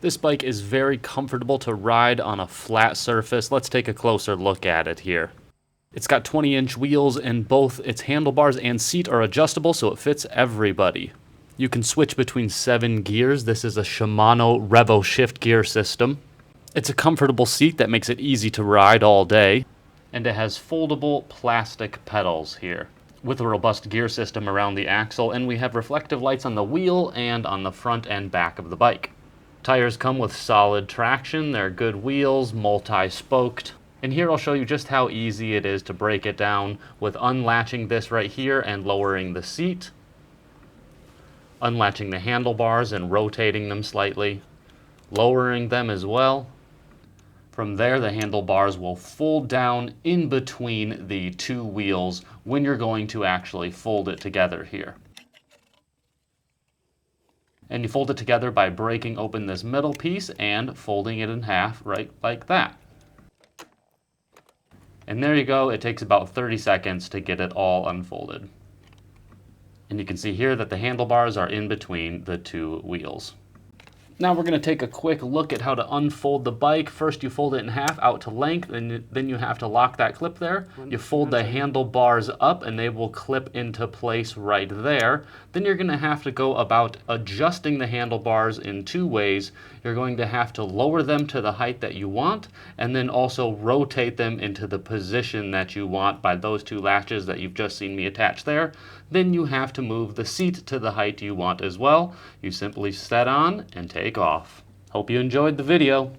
This bike is very comfortable to ride on a flat surface. Let's take a closer look at it here. It's got 20-inch wheels and both its handlebars and seat are adjustable so it fits everybody. You can switch between 7 gears. This is a Shimano Revo shift gear system. It's a comfortable seat that makes it easy to ride all day. And it has foldable plastic pedals here with a robust gear system around the axle, and we have reflective lights on the wheel and on the front and back of the bike. Tires come with solid traction. They're good wheels, multi-spoked. And here I'll show you just how easy it is to break it down with unlatching this right here and lowering the seat, unlatching the handlebars and rotating them slightly, lowering them as well. From there, the handlebars will fold down in between the 2 wheels when you're going to actually fold it together here. And you fold it together by breaking open this middle piece and folding it in half right like that. And there you go. It takes about 30 seconds to get it all unfolded. And you can see here that the handlebars are in between the 2 wheels. Now we're going to take a quick look at how to unfold the bike. First you fold it in half out to length, and then you have to lock that clip there. You fold the handlebars up and they will clip into place right there. Then you're going to have to go about adjusting the handlebars in 2 ways. You're going to have to lower them to the height that you want, and then also rotate them into the position that you want by those 2 latches that you've just seen me attach there. Then you have to move the seat to the height you want as well. You simply set on and take off. Hope you enjoyed the video.